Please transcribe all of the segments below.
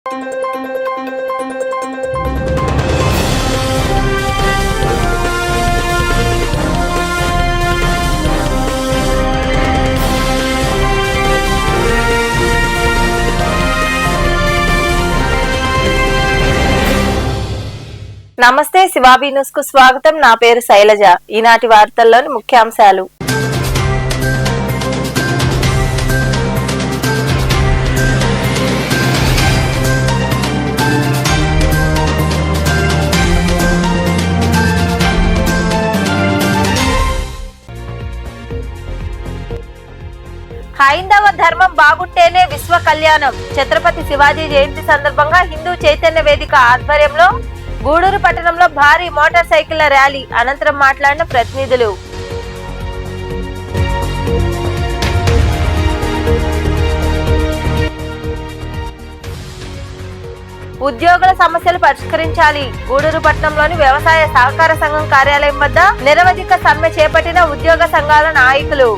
నమస్తే, శివాబీ న్యూస్ కు స్వాగతం. నా పేరు శైలజ. ఈనాటి వార్తల్లోని ముఖ్యాంశాలు. హైందవ ధర్మం బాగుంటేనే విశ్వ కళ్యాణం. ఛత్రపతి శివాజీ జయంతి సందర్భంగా హిందూ చైతన్య వేదిక ఆధ్వర్యంలో గూడూరు పట్టణంలో భారీ మోటార్ సైకిళ్ల ర్యాలీ అనంతరం మాట్లాడిన ప్రతినిధులు. ఉద్యోగుల సమస్యలు పరిష్కరించాలి. గూడూరు పట్టణంలోని వ్యవసాయ సహకార సంఘం కార్యాలయం వద్ద నిరవధిక సమ్మె చేపట్టిన ఉద్యోగ సంఘాల నాయకులు.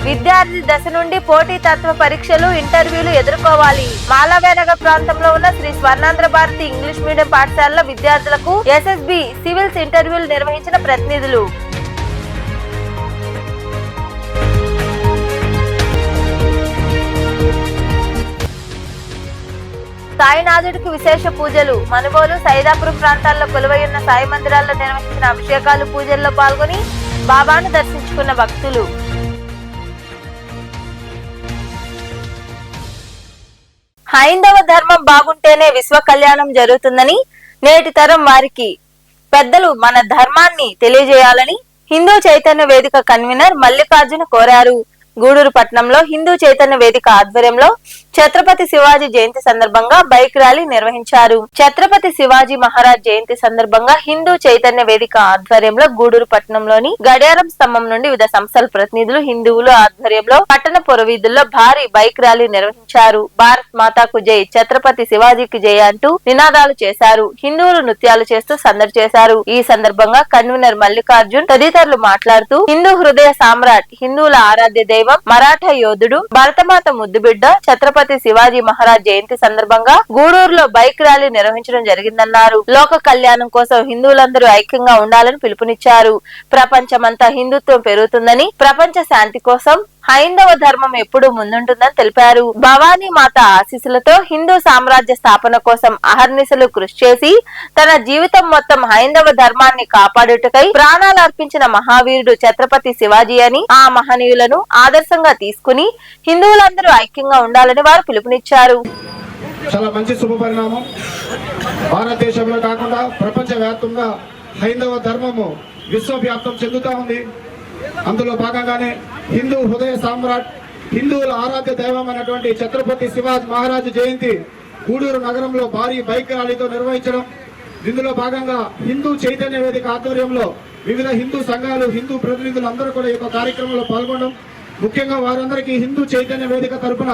విద్యార్థి దశ నుండి పోటీ తత్వ పరీక్షలు, ఇంటర్వ్యూలు ఎదుర్కోవాలి. మాలవేనగర్ ప్రాంతంలో ఉన్న శ్రీ స్వర్ణాంధ్ర భారతి ఇంగ్లీష్ మీడియం పాఠశాలలో విద్యార్థులకు ఎస్ఎస్బి సివిల్స్ ఇంటర్వ్యూలు నిర్వహించిన ప్రతినిధులు. సాయినాథుడికి విశేష పూజలు. మనుబోలు, సైదాపురం ప్రాంతాల్లో కొలువైన సాయి మందిరాల్లో నిర్వహించిన అభిషేకాలు, పూజల్లో పాల్గొని బాబాను దర్శించుకున్న భక్తులు. హైందవ ధర్మం బాగుంటేనే విశ్వ కళ్యాణం జరుగుతుందని, నేటి తరం వారికి పెద్దలు మన ధర్మాన్ని తెలియజేయాలని హిందూ చైతన్య వేదిక కన్వీనర్ మల్లికార్జున కోరారు. గూడూరు పట్టణంలో హిందూ చైతన్య వేదిక ఆధ్వర్యంలో ఛత్రపతి శివాజీ జయంతి సందర్భంగా బైక్ ర్యాలీ నిర్వహించారు. ఛత్రపతి శివాజీ మహారాజ్ జయంతి సందర్భంగా హిందూ చైతన్య వేదిక ఆధ్వర్యంలో గూడూరు పట్టణంలోని గడియారం స్తంభం నుండి వివిధ సంస్థల ప్రతినిధులు, హిందువుల ఆధ్వర్యంలో పట్టణ పురవీధుల్లో భారీ బైక్ ర్యాలీ నిర్వహించారు. భారత్ మాతాకు జై, ఛత్రపతి శివాజీకి జై అంటూ నినాదాలు చేశారు. హిందువులు నృత్యాలు చేస్తూ సందడి చేశారు. ఈ సందర్భంగా కన్వీనర్ మల్లికార్జున్ తదితరులు మాట్లాడుతూ హిందూ హృదయ సామ్రాట్, హిందువుల ఆరాధ్య దైవం, మరాఠా యోధుడు, భరతమాత ముద్దుబిడ్డ ఛత్రపతి శివాజీ మహారాజ్ జయంతి సందర్భంగా గూడూరులో బైక్ ర్యాలీ నిర్వహించడం జరిగిందన్నారు. లోక కళ్యాణం కోసం హిందువులందరూ ఐక్యంగా ఉండాలని పిలుపునిచ్చారు. ప్రపంచమంతా హిందుత్వం పెరుగుతుందని, ప్రపంచ శాంతి కోసం హైందవ ధర్మం ఎప్పుడూ ముందుంటుందని తెలిపారు. భవానీ మాత ఆశీస్సులతో హిందూ సామ్రాజ్య స్థాపన కోసం అహర్నిశలు కృషి చేసి తన జీవితం మొత్తం హైందవ ధర్మాన్ని కాపాడుటకై ప్రాణాలు అర్పించిన మహావీరుడు ఛత్రపతి శివాజీ అని, ఆ మహనీయులను ఆదర్శంగా తీసుకుని హిందువులందరూ ఐక్యంగా ఉండాలని వారు పిలుపునిచ్చారు. చాలా మంచి శుభ పరిణామం. భారతదేశంలో కాకుండా ప్రపంచ వ్యాప్తంగా హైందవ ధర్మము విశ్వవ్యాప్తం చెందుతా ఉంది. అందులో భాగంగానే హిందూ హృదయ సామ్రాట్, హిందువుల ఆరాధ్య దైవం అయినటువంటి ఛత్రపతి శివాజీ మహారాజ్ జయంతి గూడూరు నగరంలో భారీ బైక్ ర్యాలీతో నిర్వహించడం. ఇందులో భాగంగా హిందూ చైతన్య వేదిక ఆధ్వర్యంలో వివిధ హిందూ సంఘాలు, హిందూ ప్రతినిధులు అందరూ కూడా ఈ కార్యక్రమంలో పాల్గొనడం, ముఖ్యంగా వారందరికీ హిందూ చైతన్య వేదిక తరఫున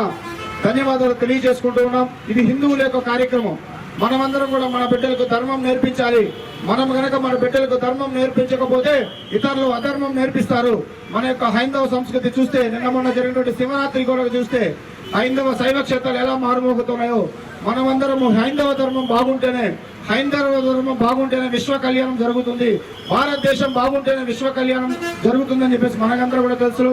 ధన్యవాదాలు తెలియజేసుకుంటూ ఉన్నాం. ఇది హిందువుల యొక్క కార్యక్రమం. మనమందరం కూడా మన బిడ్డలకు ధర్మం నేర్పించాలి. మనం గనక మన బిడ్డలకు ధర్మం నేర్పించకపోతే ఇతరులు అధర్మం నేర్పిస్తారు. మన యొక్క హైందవ సంస్కృతి చూస్తే, నిన్న మొన్న జరిగినటువంటి శివరాత్రి కూడా చూస్తే హైందవ శైవ క్షేత్రాలు ఎలా మారుమోగుతున్నాయో, మనమందరము హైందవ ధర్మం బాగుంటేనే విశ్వ కళ్యాణం జరుగుతుంది. భారతదేశం బాగుంటేనే విశ్వ కళ్యాణం జరుగుతుందని చెప్పేసి మనకందరూ కూడా తెలుసు.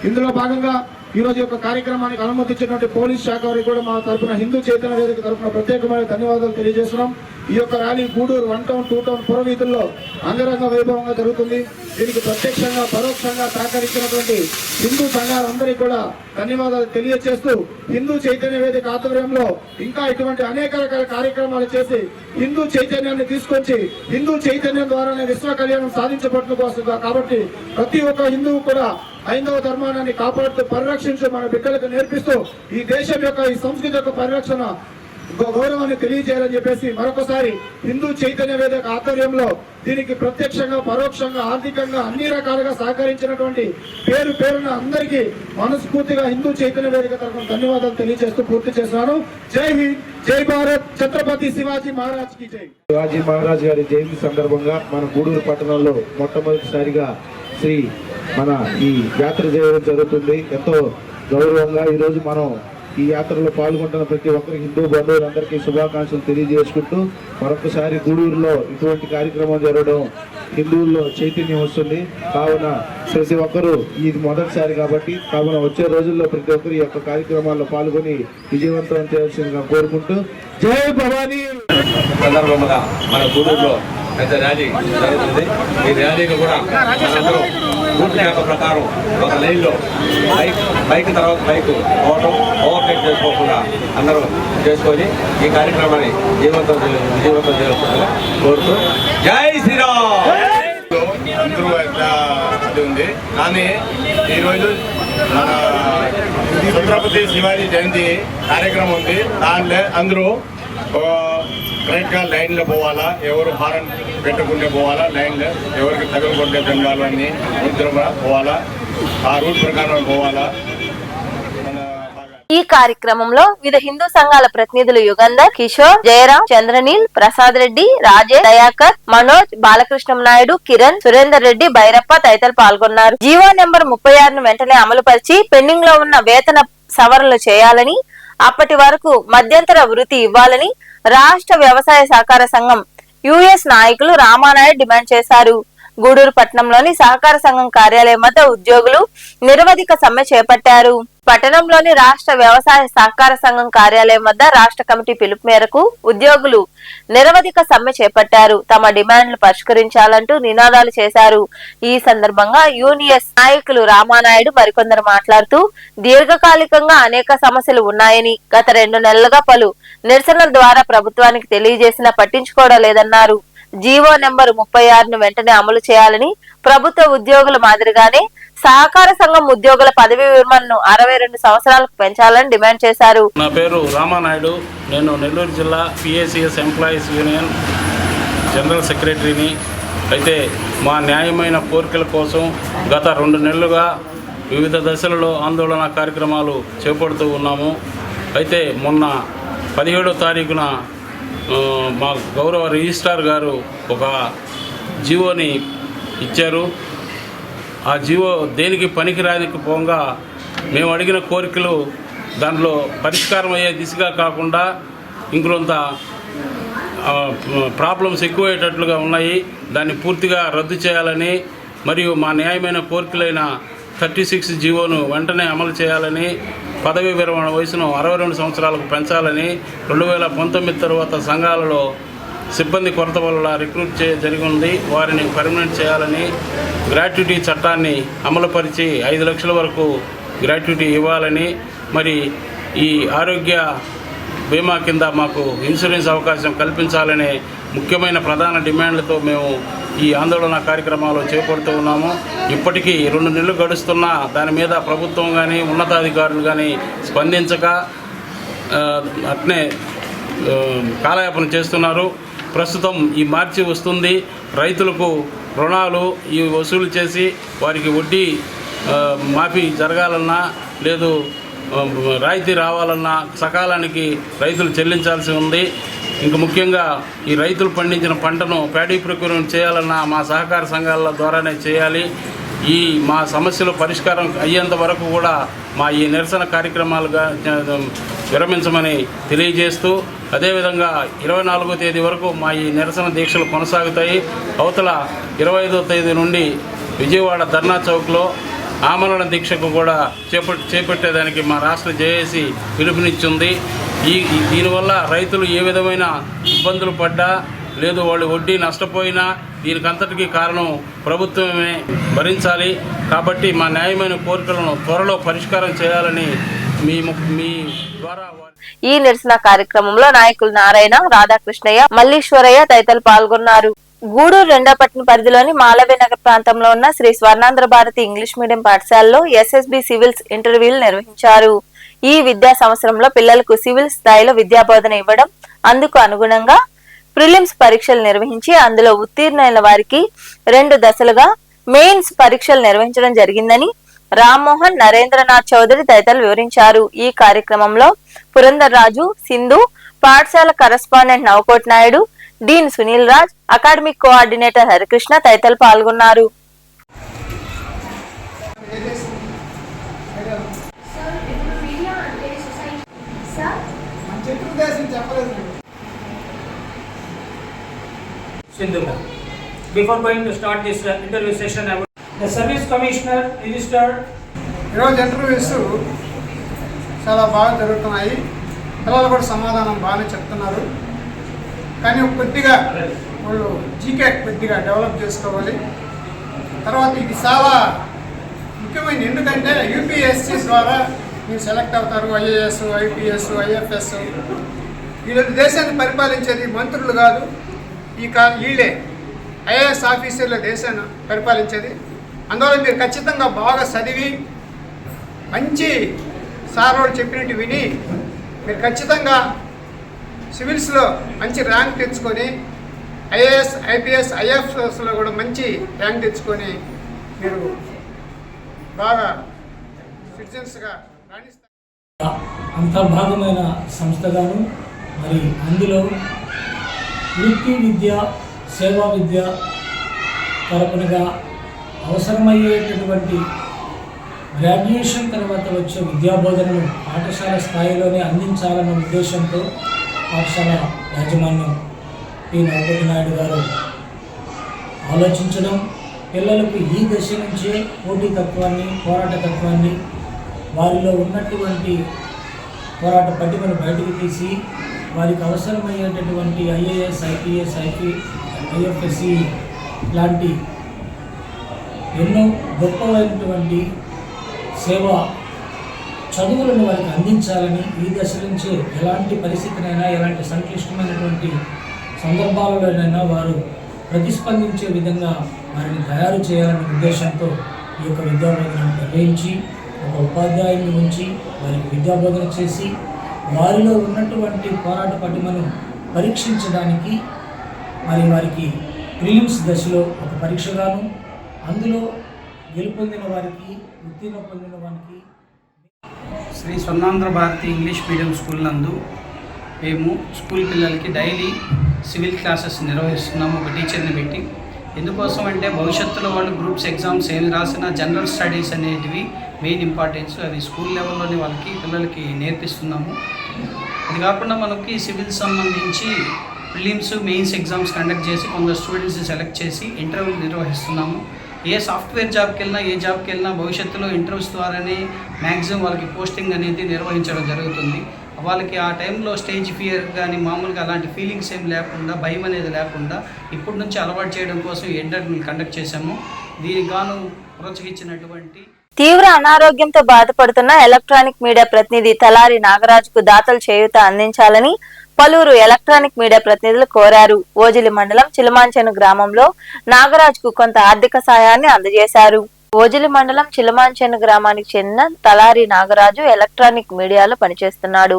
ఇందులో భాగంగా ఈ రోజు యొక్క కార్యక్రమానికి అనుమతించినటువంటి పోలీస్ శాఖ వారికి కూడా మా తరఫున హిందూ చైతన్య వేదిక తరఫున ప్రత్యేకమైన ధన్యవాదాలు తెలియజేస్తున్నాం. ఈ యొక్క ర్యాలీ గూడూరు 1 టౌన్ 2 టౌన్ పురవీధుల్లో అంగరంగ వైభవంగా జరుగుతుంది. దీనికి ప్రత్యక్షంగా పరోక్షంగా సహకరించినటువంటి హిందూ సంఘాలందరికీ కూడా ధన్యవాదాలు తెలియజేస్తూ, హిందూ చైతన్య వేదిక ఆధ్వర్యంలో ఇంకా ఇటువంటి అనేక రకాల కార్యక్రమాలు చేసి హిందూ చైతన్యాన్ని తీసుకొచ్చి హిందూ చైతన్యం ద్వారానే విశ్వ కళ్యాణం సాధించబడుతుంది. కాబట్టి ప్రతి ఒక్క హిందువు కూడా హైందవ ధర్మాన్ని కాపాడుతూ పరిరక్షించు మన బిడ్డలకు నేర్పిస్తూ ఈ దేశం యొక్క ఈ సంస్కృతి యొక్క పరిరక్షణ గౌరవాన్ని తెలియజేయాలని చెప్పేసి మరొకసారి హిందూ చైతన్య వేదిక ఆధ్వర్యంలో దీనికి ప్రత్యక్షంగా పరోక్షంగా ఆర్థికంగా అన్ని రకాలుగా సహకరించినటువంటి పేరున అందరికీ మనస్ఫూర్తిగా హిందూ చైతన్య వేదిక తరఫున ధన్యవాదాలు తెలియజేస్తూ పూర్తి చేస్తున్నాను. జై హింద్, జై భారత్, ఛత్రపతి శివాజీ మహారాజ్ కి జై. శివాజీ మహారాజ్ గారి జయంతి సందర్భంగా మన గూడూరు పట్టణంలో మొట్టమొదటిసారిగా మన ఈ యాత్ర చేయడం జరుగుతుంది. ఎంతో గౌరవంగా ఈరోజు మనం ఈ యాత్రలో పాల్గొంటున్న ప్రతి ఒక్కరికి హిందూ బంధువులందరికీ శుభాకాంక్షలు తెలియజేసుకుంటూ మరొకసారి గూడూరులో ఇటువంటి కార్యక్రమం జరగడం హిందువుల్లో చైతన్యం వస్తుంది. కావున ప్రతి ఒక్కరూ ఇది మొదటిసారి కాబట్టి కావున వచ్చే రోజుల్లో ప్రతి ఒక్కరు ఈ యొక్క కార్యక్రమాల్లో పాల్గొని విజయవంతం చేయాల్సిందిగా కోరుకుంటూ జై భవానీ. సందర్భంగా మన గూడూరులో పెద్ద ర్యాలీ జరుగుతుంది. ఈ ర్యాలీలో కూడా మనందరూ రూట్ మ్యాప్ ప్రకారం ఒక లైన్లో బైక్ తర్వాత బైక్ పోవటం ఓవర్టేక్ చేసుకోకుండా అందరూ చేసుకొని ఈ కార్యక్రమాన్ని విజయవంతం చేయాల్సిందిగా కోరుతూ జై శ్రీరామ్. అది ఉంది కానీ ఈరోజు మన ఛత్రపతి శివాజీ జయంతి కార్యక్రమం ఉంది. దాంట్లో అందరూ కరెక్ట్గా లైన్లో పోవాలా, ఎవరు హారన్ పెట్టుకుంటే పోవాలా, లైన్లో ఎవరికి తగులుకుంటే జెండాలు అన్నీ పోవాలా, ఆ రూట్ ప్రకారం పోవాలా. ఈ కార్యక్రమంలో వివిధ హిందూ సంఘాల ప్రతినిధులు యుగంధర్, కిషోర్, జయరాం, చంద్రనీల్, ప్రసాద్ రెడ్డి, రాజేష్, దయాకర్, మనోజ్, బాలకృష్ణ నాయుడు, కిరణ్, సురేందర్ రెడ్డి, భైరప్ప తదితరులు పాల్గొన్నారు. జీవో నెంబర్ 36ను వెంటనే అమలుపరిచి పెండింగ్ లో ఉన్న వేతన సవరణలు చేయాలని, అప్పటి వరకు మధ్యంతర వృత్తి ఇవ్వాలని రాష్ట్ర వ్యవసాయ సహకార సంఘం యుఎస్ నాయకులు రామానాయుడు డిమాండ్ చేశారు. గూడూరు పట్టణంలోని సహకార సంఘం కార్యాలయం వద్ద ఉద్యోగులు నిరవధిక సమ్మె చేపట్టారు. పట్టణంలోని రాష్ట్ర వ్యవసాయ సహకార సంఘం కార్యాలయం వద్ద రాష్ట్ర కమిటీ పిలుపు మేరకు ఉద్యోగులు నిరవధిక సమ్మె చేపట్టారు. తమ డిమాండ్లు పరిష్కరించాలంటూ నినాదాలు చేశారు. ఈ సందర్భంగా యూనియస్ నాయకులు రామానాయుడు మరికొందరు మాట్లాడుతూ దీర్ఘకాలికంగా అనేక సమస్యలు ఉన్నాయని, గత 2 నెలలుగా పలు నిరసనల ద్వారా ప్రభుత్వానికి తెలియజేసినా పట్టించుకోవడం లేదన్నారు. జీవో నెంబర్ 36ను వెంటనే అమలు చేయాలని, ప్రభుత్వ ఉద్యోగుల మాదిరిగానే సహకార సంఘం ఉద్యోగుల పదవీ విరమణను 62 సంవత్సరాలకు పెంచాలని డిమాండ్ చేశారు. నా పేరు రామానాయుడు. నేను నెల్లూరు జిల్లా పిఏసిఎస్ ఎంప్లాయీస్ యూనియన్ జనరల్ సెక్రటరీని. అయితే మా న్యాయమైన కోరికల కోసం గత 2 నెలలుగా వివిధ దశలలో ఆందోళన కార్యక్రమాలు చేపడుతూ ఉన్నాము. అయితే మొన్న 17వ తారీఖున మా గౌరవ రిజిస్ట్రార్ గారు ఒక జీవోని ఇచ్చారు. ఆ జీవో దేనికి పనికిరాకపోగా మేము అడిగిన కోరికలు దాంట్లో పరిష్కారం అయ్యే దిశగా కాకుండా ఇంకొంత ప్రాబ్లమ్స్ ఎక్కువయ్యేటట్లుగా ఉన్నాయి. దాన్ని పూర్తిగా రద్దు చేయాలని, మరియు మా న్యాయమైన కోరికలైన 36 జీవోను వెంటనే అమలు చేయాలని, పదవీ విరమణ వయసును 62 సంవత్సరాలకు పెంచాలని, 2019 తర్వాత సంఘాలలో సిబ్బంది కొరత వల్ల రిక్రూట్ జరిగి ఉంది, వారిని పర్మనెంట్ చేయాలని, గ్రాట్యుటీ చట్టాన్ని అమలుపరిచి 5 లక్షల వరకు గ్రాట్యుటీ ఇవ్వాలని, మరి ఈ ఆరోగ్య బీమా కింద మాకు ఇన్సూరెన్స్ అవకాశం కల్పించాలనే ముఖ్యమైన ప్రధాన డిమాండ్లతో మేము ఈ ఆందోళన కార్యక్రమాలు చేపడుతూ ఉన్నాము. ఇప్పటికీ 2 నెలలు గడుస్తున్నా దాని మీద ప్రభుత్వం కానీ ఉన్నతాధికారులు కానీ స్పందించక అట్నే కాలయాపన చేస్తున్నారు. ప్రస్తుతం ఈ మార్చి వస్తుంది. రైతులకు రుణాలు ఈ వసూలు చేసి వారికి వడ్డీ మాఫీ జరగాలన్నా, లేదు రాయితీ రావాలన్నా సకాలానికి రైతులు చెల్లించాల్సి ఉంది. ఇంక ముఖ్యంగా ఈ రైతులు పండించిన పంటను ప్యాడీ ప్రొక్యూర్మెంట్ చేయాలన్నా మా సహకార సంఘాల ద్వారానే చేయాలి. ఈ మా సమస్యలు పరిష్కారం అయ్యేంత వరకు కూడా మా ఈ నిరసన కార్యక్రమాలుగా విరమించమని తెలియజేస్తూ, అదేవిధంగా 24వ తేదీ వరకు మా ఈ నిరసన దీక్షలు కొనసాగుతాయి. అవతల 25వ తేదీ నుండి విజయవాడ ధర్నా చౌక్లో ఆమరణ దీక్షకు కూడా చేపట్టేదానికి మా రాష్ట్ర జేఏసీ పిలుపునిచ్చింది. దీనివల్ల రైతులు ఏ విధమైన ఇబ్బందులు పడ్డా, లేదు వాళ్ళు వడ్డీ నష్టపోయినా దీనికంతటికీ కారణం ప్రభుత్వమే భరించాలి. కాబట్టి మా న్యాయమైన కోరికలను త్వరలో పరిష్కారం చేయాలని మీ ద్వారా ఈ నిరసన కార్యక్రమంలో నాయకులు నారాయణ, రాధాకృష్ణయ్య, మల్లీశ్వరయ్య తదితరులు పాల్గొన్నారు. గూడూరు 2వ పట్టణ పరిధిలోని మాలవ్య నగర్ ప్రాంతంలో ఉన్న శ్రీ స్వర్ణాంధ్ర భారతి ఇంగ్లీష్ మీడియం పాఠశాలలో ఎస్ఎస్బి సివిల్స్ ఇంటర్వ్యూలు నిర్వహించారు. ఈ విద్యా సంవత్సరంలో పిల్లలకు సివిల్ స్థాయిలో విద్యాబోధన ఇవ్వడం, అందుకు అనుగుణంగా ప్రిలిమ్స్ పరీక్షలు నిర్వహించి అందులో ఉత్తీర్ణులైన వారికి 2 దశలుగా మెయిన్స్ పరీక్షలు నిర్వహించడం జరిగిందని రామ్మోహన్, నరేంద్రనాథ్ చౌదరి తదితరులు వివరించారు. ఈ కార్యక్రమంలో పురందర్ రాజు, సింధు, పాఠశాల correspondent Navakot Naidu, dean Sunil Raj, academic coordinator Harikrishna తదితరులు పాల్గొన్నారు. Sindhuka. Before going to start this interview session, I would the service commissioner registered. ఈరోజు ఇంటర్వ్యూస్ చాలా బాగా జరుగుతున్నాయి. పిల్లలు కూడా సమాధానం బాగానే చెప్తున్నారు. కానీ కొద్దిగా వాళ్ళు జీకే కొద్దిగా డెవలప్ చేసుకోవాలి. తర్వాత ఇది చాలా ముఖ్యమైనది. ఎందుకంటే యూపీఎస్సీ ద్వారా మీరు సెలెక్ట్ అవుతారు. IAS, IPS, IFS. వీళ్ళు దేశాన్ని పరిపాలించేది మంత్రులు కాదు, వీళ్ళే ఐఏఎస్ ఆఫీసర్ల దేశాన్ని పరిపాలించేది. అందువల్ల మీరు ఖచ్చితంగా బాగా చదివి మంచి సార్ వాళ్ళు చెప్పినట్టు విని మీరు ఖచ్చితంగా సివిల్స్లో మంచి ర్యాంక్ తెచ్చుకొని ఐఏఎస్, ఐపీఎస్, ఐఎఫ్ఎస్లో కూడా మంచి ర్యాంక్ తెచ్చుకొని మీరు బాగా సిటిజన్స్గా రాణిస్తారు. అంతర్భాగమైన సంస్థగాను మరి అందులో వృత్తి విద్య, సేవా విద్య తరపునగా అవసరమయ్యేటటువంటి గ్రాడ్యుయేషన్ తర్వాత వచ్చే విద్యాబోధనను పాఠశాల స్థాయిలోనే అందించాలన్న ఉద్దేశంతో పాఠశాల యాజమాన్యం పి నవకోటి నాయుడు గారు ఆలోచించడం, పిల్లలకు ఈ దశ నుంచే పోటీతత్వాన్ని, పోరాటతత్వాన్ని, వారిలో ఉన్నటువంటి పోరాట పటిమను బయటకు తీసి వారికి అవసరమయ్యేటటువంటి ఐఏఎస్, ఐపీఎస్, ఐఎఫ్ఎస్సి లాంటి ఎన్నో గొప్పమైనటువంటి సేవా చదువులను వారికి అందించాలని, ఈ దశ నుంచే ఎలాంటి పరిస్థితినైనా, ఎలాంటి సంక్లిష్టమైనటువంటి సందర్భాలలోనైనా వారు ప్రతిస్పందించే విధంగా వారిని తయారు చేయాలనే ఉద్దేశంతో ఈ యొక్క విద్యాబోధనను నిర్వహించి ఒక ఉపాధ్యాయుని ఉంచి వారికి విద్యాబోధన చేసి వారిలో ఉన్నటువంటి పోరాట పటిమను పరీక్షించడానికి మరి వారికి ప్రిలిమ్స్ దశలో ఒక పరీక్షగాను, అందులో గెలుపొందిన వారికి, ఉత్తీర్ణ పొందిన వారికి Shri Swarnandhra Bharati English medium school నందు మేము స్కూల్ పిల్లలకి డైలీ సివిల్ క్లాసెస్ నిర్వహిస్తున్నాము. ఒక టీచర్ని పెట్టి. ఎందుకోసం అంటే భవిష్యత్తులో వాళ్ళు గ్రూప్స్ ఎగ్జామ్స్ ఏమి రాసినా జనరల్ స్టడీస్ అనేటివి మెయిన్ ఇంపార్టెన్స్. అవి స్కూల్ లెవెల్లోనే వాళ్ళకి పిల్లలకి నేర్పిస్తున్నాము. అది కాకుండా మనకి సివిల్ సంబంధించి ప్రిలిమ్స్, మెయిన్స్ ఎగ్జామ్స్ కండక్ట్ చేసి కొందరు స్టూడెంట్స్ని సెలెక్ట్ చేసి ఇంటర్వ్యూలు నిర్వహిస్తున్నాము. ఏ సాఫ్ట్వేర్ జాబ్కి వెళ్ళినా, ఏ జాబ్కి వెళ్ళినా భవిష్యత్తులో ఇంటర్వ్యూస్ ద్వారానే మ్యాక్సిమం వాళ్ళకి పోస్టింగ్ అనేది నిర్వహించడం జరుగుతుంది. వాళ్ళకి ఆ టైంలో స్టేజ్ ఫియర్ కానీ మామూలుగా అలాంటి ఫీలింగ్స్ ఏం లేకుండా, భయం అనేది లేకుండా ఇప్పటి నుంచి అలవాటు చేయడం కోసం ఈ ఇంటర్వ్యూలు కండక్ట్ చేశాము. దీనికి గాను ప్రోత్సహించినటువంటి తీవ్ర అనారోగ్యంతో బాధపడుతున్న ఎలక్ట్రానిక్ మీడియా ప్రతినిధి తలారి నాగరాజుకు దాతలు చేయూత అందించాలని పలువురు ఎలక్ట్రానిక్ మీడియా ప్రతినిధులు కోరారు. ఓజిలి మండలం చిలమాంచెను గ్రామంలో నాగరాజుకు కొంత ఆర్థిక సాయాన్ని అందజేశారు. ఓజిలి మండలం చిలమాంచెను గ్రామానికి చెందిన తలారి నాగరాజు ఎలక్ట్రానిక్ మీడియాలో పనిచేస్తున్నాడు.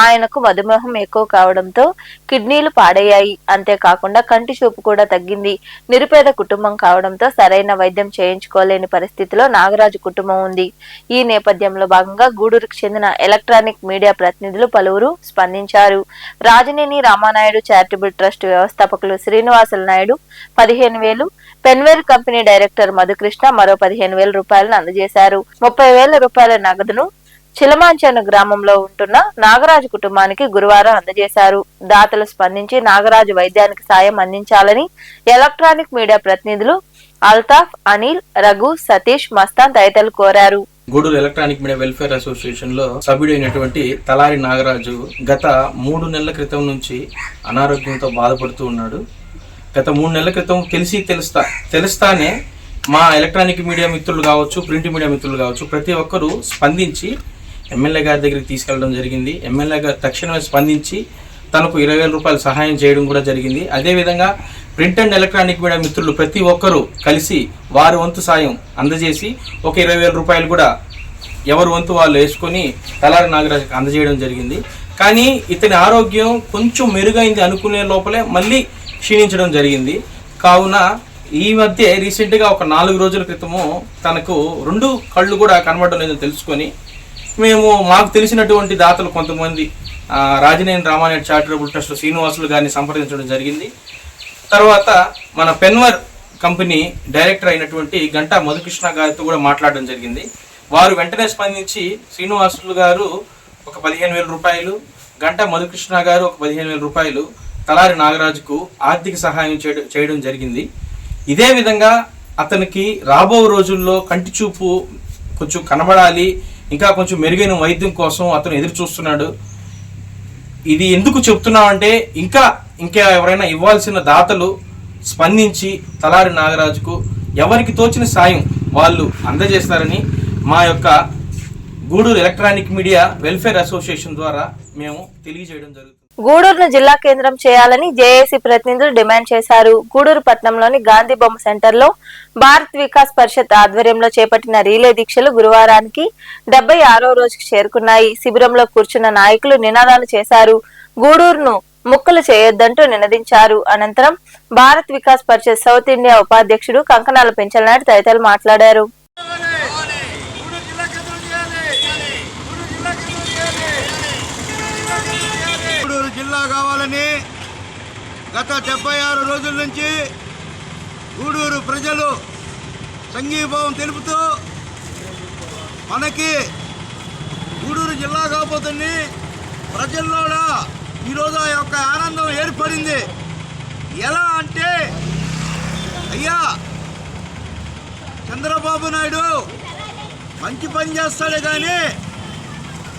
ఆయనకు మధుమేహం ఎక్కువ కావడంతో కిడ్నీలు పాడయ్యాయి. అంతేకాకుండా కంటి చూపు కూడా తగ్గింది. నిరుపేద కుటుంబం కావడంతో సరైన వైద్యం చేయించుకోలేని పరిస్థితిలో నాగరాజు కుటుంబం ఉంది. ఈ నేపథ్యంలో భాగంగా గూడూరుకు చెందిన ఎలక్ట్రానిక్ మీడియా ప్రతినిధులు పలువురు స్పందించారు. రాజనేని రామానాయుడు చారిటబుల్ ట్రస్ట్ వ్యవస్థాపకులు శ్రీనివాసులు నాయుడు 15,000, పెన్వేర్ కంపెనీ డైరెక్టర్ మధుకృష్ణ మరో 15,000 రూపాయలను అందజేశారు. 30,000 రూపాయల నగదును చిలమాంచెను గ్రామంలో ఉంటున్న నాగరాజు కుటుంబానికి గురువారం అందజేశారు. దాతలు స్పందించి నాగరాజు వైద్యానికి సాయం అందించాలని ఎలక్ట్రానిక్ మీడియా ప్రతినిధులు అల్తాఫ్, అనిల్, రఘు, సతీష్, మస్తాన్ తదితరులు కోరారు. Gudur electronic media welfare association లో సభ్యుడైనటువంటి తలారి నాగరాజు గత 3 నెలల క్రితం నుంచి అనారోగ్యంతో బాధపడుతూ ఉన్నాడు. గత 3 నెలల క్రితం తెలుస్తానే మా ఎలక్ట్రానిక్ మీడియా మిత్రులు కావచ్చు, ప్రింట్ మీడియా మిత్రులు కావచ్చు, ప్రతి ఒక్కరూ స్పందించి ఎమ్మెల్యే గారి దగ్గరికి తీసుకెళ్లడం జరిగింది. ఎమ్మెల్యే గారు తక్షణమే స్పందించి తనకు 20,000 రూపాయలు సహాయం చేయడం కూడా జరిగింది. అదేవిధంగా ప్రింట్ అండ్ ఎలక్ట్రానిక్ మీడియా మిత్రులు ప్రతి ఒక్కరూ కలిసి వారి వంతు సాయం అందజేసి ఒక 20,000 రూపాయలు కూడా ఎవరు వంతు వాళ్ళు వేసుకొని తలారి నాగరాజుకి అందజేయడం జరిగింది. కానీ ఇతని ఆరోగ్యం కొంచెం మెరుగైంది అనుకునే లోపలే మళ్ళీ క్షీణించడం జరిగింది. కావున ఈ మధ్య రీసెంట్గా ఒక 4 రోజుల క్రితము తనకు 2 కళ్ళు కూడా కనబడడం లేదని తెలుసుకొని మేము మాకు తెలిసినటువంటి దాతలు కొంతమంది రాజనేని రామానాయుడు చారిటబుల్ ట్రస్ట్ శ్రీనివాసులు గారిని సంప్రదించడం జరిగింది. తర్వాత మన పెన్వర్ కంపెనీ డైరెక్టర్ అయినటువంటి గంటా మధుకృష్ణ గారితో కూడా మాట్లాడడం జరిగింది. వారు వెంటనే స్పందించి శ్రీనివాసులు గారు ఒక 15,000 రూపాయలు, గంటా మధుకృష్ణ గారు ఒక 15,000 రూపాయలు తలారి నాగరాజుకు ఆర్థిక సహాయం చేయడం జరిగింది. ఇదే విధంగా అతనికి రాబో రోజుల్లో కంటి చూపు కొంచెం కనబడాలి, ఇంకా కొంచెం మెరుగైన వైద్యం కోసం అతను ఎదురు చూస్తున్నాడు. ఇది ఎందుకు చెప్తున్నామంటే ఇంకా ఎవరైనా ఇవ్వాల్సిన దాతలు స్పందించి తలారి నాగరాజుకు ఎవరికి తోచిన సాయం వాళ్ళు అందజేస్తారని మా యొక్క Gudur electronic media welfare association ద్వారా మేము తెలియజేయడం జరుగుతుంది. గూడూరును జిల్లా కేంద్రం చేయాలని జేఏసీ ప్రతినిధులు డిమాండ్ చేశారు. గూడూరు పట్టణంలోని గాంధీ బొమ్మ సెంటర్ లో భారత్ వికాస్ పరిషత్ ఆధ్వర్యంలో చేపట్టిన రీలే దీక్షలు గురువారానికి 76వ రోజుకు చేరుకున్నాయి. శిబిరంలో కూర్చున్న నాయకులు నినాదాలు చేశారు. గూడూరును ముక్కలు చేయొద్దంటూ నినదించారు. అనంతరం భారత్ వికాస్ పరిషత్ సౌత్ ఇండియా ఉపాధ్యక్షుడు కంకణాల పెంచలనాటి తదితరులు మాట్లాడారు. జిల్లా కావాలని గత 76 రోజుల నుంచి గూడూరు ప్రజలు సంఘీభావం తెలుపుతూ మనకి గూడూరు జిల్లా కాబోతుంది. ప్రజల్లో ఈరోజు ఆ యొక్క ఆనందం ఏర్పడింది. ఎలా అంటే అయ్యా చంద్రబాబు నాయుడు మంచి పని చేస్తాడే కానీ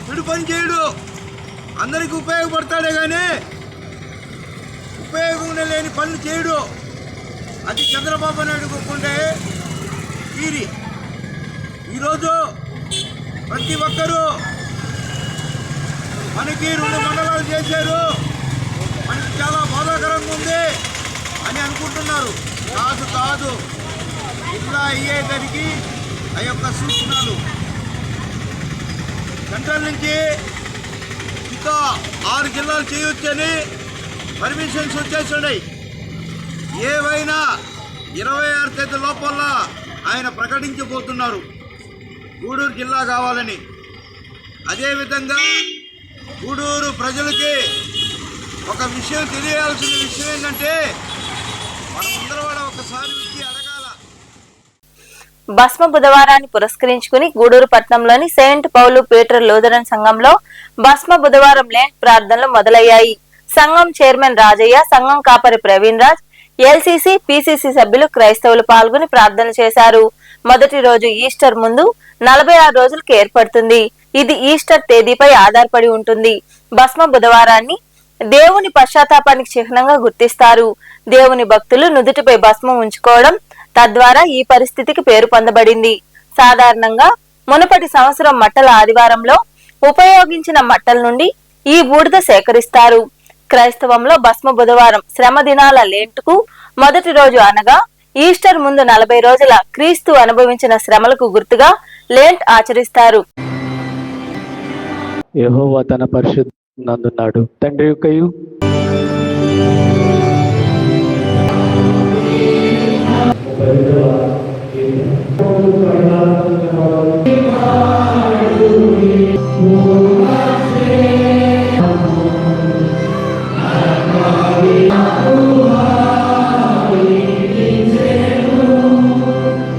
చెడు పని చేయడు, అందరికి ఉపయోగపడతాడే కానీ ఉపయోగం లేని పనులు చేయడు. అది చంద్రబాబు నాయుడు ఒప్పుకుంటే తీరి ఈరోజు ప్రతి ఒక్కరూ మనకి 2 మండలాలు చేశారు, మనకి చాలా బాధాకరంగా ఉంది అని అనుకుంటున్నారు. కాదు జిల్లా అయ్యేదానికి ఆ యొక్క సూచనలు సెంట్రల్ నుంచి ఇంకా 6 జిల్లాలు చేయొచ్చని పర్మిషన్స్ వచ్చేస్తున్నాయి. ఏవైనా 26 తేదీ లోపల ఆయన ప్రకటించబోతున్నారు గూడూరు జిల్లా కావాలని. అదేవిధంగా గూడూరు ప్రజలకి ఒక విషయం తెలియాల్సిన విషయం ఏంటంటే మనమందరం కూడా ఒకసారి వచ్చి అడగాల. భస్మ బుధవారాన్ని పురస్కరించుకుని గూడూరు పట్టణంలోని సెయింట్ పౌలు పీటర్ లూథరన్ సంఘంలో భస్మ బుధవారం లేంట్ ప్రార్థనలు మొదలయ్యాయి. సంఘం చైర్మన్ రాజయ్య, సంఘం కాపరి ప్రవీణ్ రాజ్, ఎల్సీసీ, పీసీసీ సభ్యులు క్రైస్తవులు పాల్గొని ప్రార్థన చేశారు. మొదటి రోజు ఈస్టర్ ముందు 46 రోజులకు ఏర్పడుతుంది. ఇది ఈస్టర్ తేదీపై ఆధారపడి ఉంటుంది. భస్మ బుధవారాన్ని దేవుని పశ్చాత్తాపానికి చిహ్నంగా గుర్తిస్తారు. దేవుని భక్తులు నుదుటిపై భస్మం ఉంచుకోవడం తద్వారా ఈ పరిస్థితికి పేరు పొందబడింది. సాధారణంగా మునుపటి సంవత్సరం మట్టల ఆదివారంలో ఉపయోగించిన మట్టల నుండి ఈ బూడిద సేకరిస్తారు. క్రైస్తవంలో భస్మ బుధవారం శ్రమ దినాల లెంట్కు మొదటి రోజు అనగా ఈస్టర్ ముందు 40 రోజుల క్రీస్తు అనుభవించిన శ్రమలకు గుర్తుగా లెంట్ ఆచరిస్తారు. యెహోవా తన పరిశుద్ధనందున్నాడు. తండ్రి యొక్కయు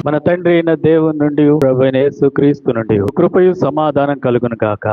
మన తండ్రి అయిన దేవుని నుండి ప్రభువైన యేసుక్రీస్తు నుండి కృపయు సమాధానం కలుగును గాక.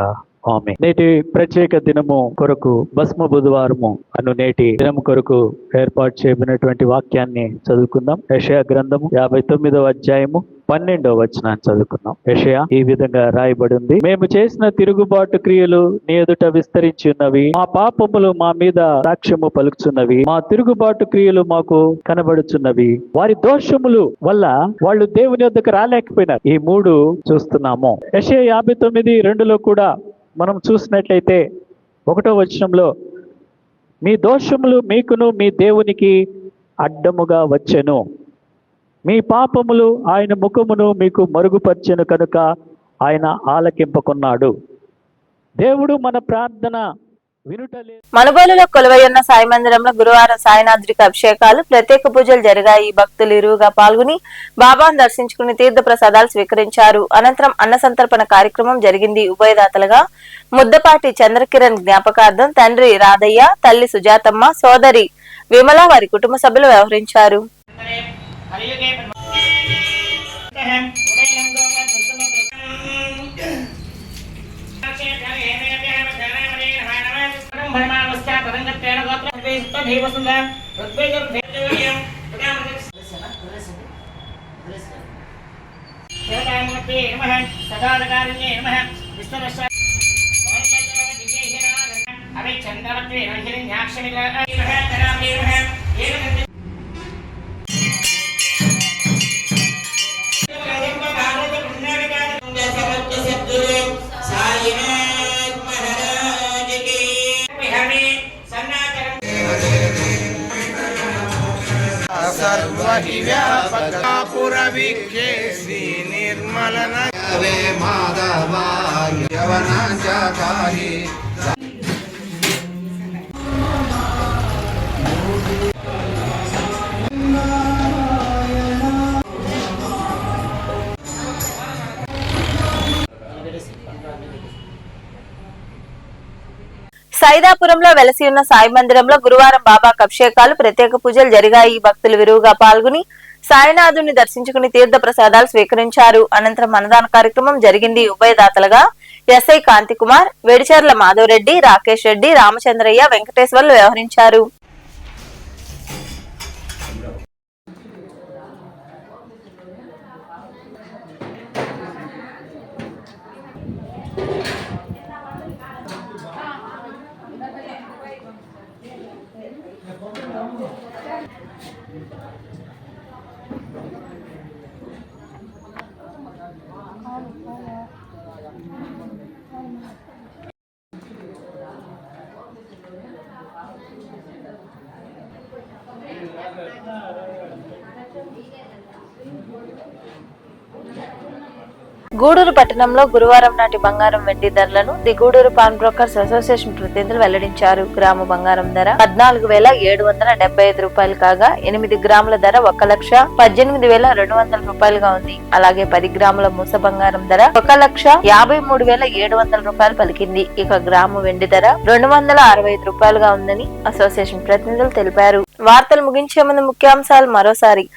ఆమేన్. నేటి ప్రత్యేక దినము కొరకు భస్మ బుధవారము అను నేటి దినము కొరకు ఏర్పాటు చేయబడినటువంటి వాక్యాన్ని చదువుకుందాం. యెషయా గ్రంథము 59వ అధ్యాయము 12వ వచనాన్ని చదువుకుందాం. యెషయా ఈ విధంగా రాయబడి ఉంది. మేము చేసిన తిరుగుబాటు క్రియలు నీ ఎదుట విస్తరించి ఉన్నవి, మా పాపములు మా మీద సాక్ష్యము పలుకుచున్నవి, మా తిరుగుబాటు క్రియలు మాకు కనబడుచున్నవి, వారి దోషములు వల్ల వాళ్ళు దేవుని వద్దకు రాలేకపోయినారు. ఈ 3 చూస్తున్నాము. యెషయా 59:2లో కూడా మనం చూసినట్లయితే 1వ వచనంలో మీ దోషములు మీకును మీ దేవునికి అడ్డముగా వచ్చెను, మీ పాపములు ఆయన ముఖమును మీకు మరుగుపర్చెను కనుక ఆయన ఆలకింపకున్నాడు. దేవుడు మన ప్రార్థన వినుటలే. మనుబోలులో కొలువైయున్న సాయి మందిరంలో గురువారం సాయినాథుడికి అభిషేకాలు, ప్రత్యేక పూజలు జరిగాయి. భక్తులు ఇరువుగా పాల్గొని బాబాను దర్శించుకుని తీర్థ ప్రసాదాలు స్వీకరించారు. అనంతరం అన్న సంతర్పణ కార్యక్రమం జరిగింది. ఉభయదాతలుగా ముద్దపాటి చంద్రకిరణ్ జ్ఞాపకార్థం తండ్రి రాధయ్య, తల్లి సుజాతమ్మ, సోదరి విమల వారి కుటుంబ సభ్యులు వ్యవహరించారు. సైదాపురంలో వెలసి ఉన్న సాయి మందిరంలో గురువారం బాబాకు అభిషేకాలు, ప్రత్యేక పూజలు జరిగాయి. భక్తులు విరువుగా పాల్గొని సాయినాథుడిని దర్శించుకుని తీర్థ ప్రసాదాలు స్వీకరించారు. అనంతరం అన్నదాన కార్యక్రమం జరిగింది. ఉభయదాతలుగా ఎస్ఐ కాంతి కుమార్, వేడిచర్ల మాధవరెడ్డి, రాకేష్ రెడ్డి, రామచంద్రయ్య, వెంకటేశ్వర్లు వ్యవహరించారు. గూడూరు పట్టణంలో గురువారం నాటి బంగారం వెండి ధరలను the Gudur pawn brokers association ప్రతినిధులు వెల్లడించారు. గ్రాము బంగారం ధర 14,775 రూపాయలు కాగా 8 గ్రాముల ధర 1,18,200 రూపాయలుగా ఉంది. అలాగే 10 గ్రాముల మూస బంగారం ధర 1,53,700 రూపాయలు పలికింది. ఇక గ్రాము వెండి ధర 265 రూపాయలుగా ఉందని అసోసియేషన్ ప్రతినిధులు తెలిపారు. వార్తలు ముగించే ముందు ముఖ్యాంశాలు మరోసారి.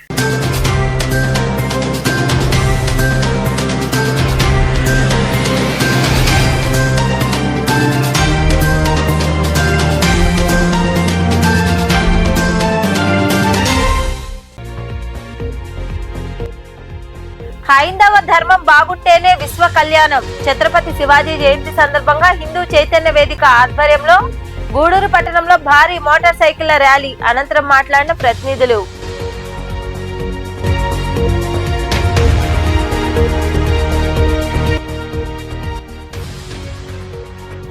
హైందవ ధర్మం బాగుంటేనే విశ్వ కళ్యాణం. ఛత్రపతి శివాజీ జయంతి సందర్భంగా హిందూ చైతన్య వేదిక ఆధ్వర్యంలో గూడూరు పట్టణంలో భారీ మోటార్ సైకిళ్ల ర్యాలీ. అనంతరం మాట్లాడిన ప్రతినిధులు.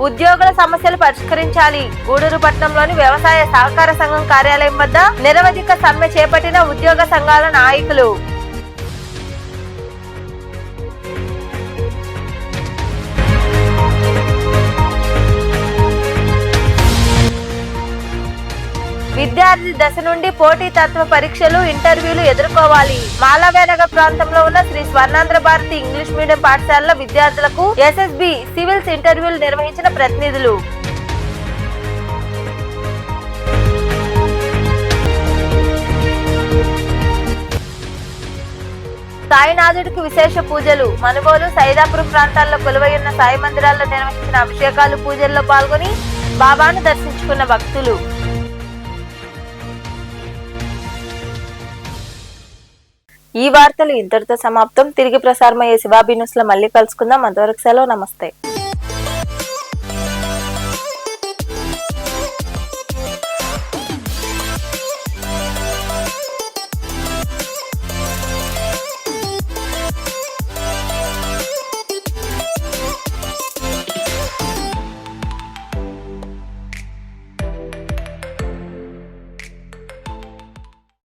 ఉద్యోగుల సమస్యలు పరిష్కరించాలి. గూడూరు పట్టణంలోని వ్యవసాయ సహకార సంఘం కార్యాలయం వద్ద నిరవధిక సమ్మె చేపట్టిన ఉద్యోగ సంఘాల నాయకులు. విద్యార్థి దశ నుండి పోటీ తత్వ పరీక్షలు, ఇంటర్వ్యూలు ఎదుర్కోవాలి. మాలవేనగర్ ప్రాంతంలో ఉన్న శ్రీ స్వర్ణాంధ్ర భారతి ఇంగ్లీష్ మీడియం పాఠశాలలో విద్యార్థులకు ఎస్ఎస్బి సివిల్స్ ఇంటర్వ్యూలు నిర్వహించిన ప్రతినిధులు. సాయినాథుడికి విశేష పూజలు. మనుబోలు, సైదాపురం ప్రాంతాల్లో కొలువైయున్న సాయి మందిరాల్లో నిర్వహించిన అభిషేకాలు, పూజల్లో పాల్గొని బాబాను దర్శించుకున్న భక్తులు. ఈ వార్తలు ఇంతటితో సమాప్తం. తిరిగి ప్రసారమయ్యే శివాబీ న్యూస్ లో మళ్ళీ కలుసుకుందాం. అంతవరకు సెలవు. నమస్తే.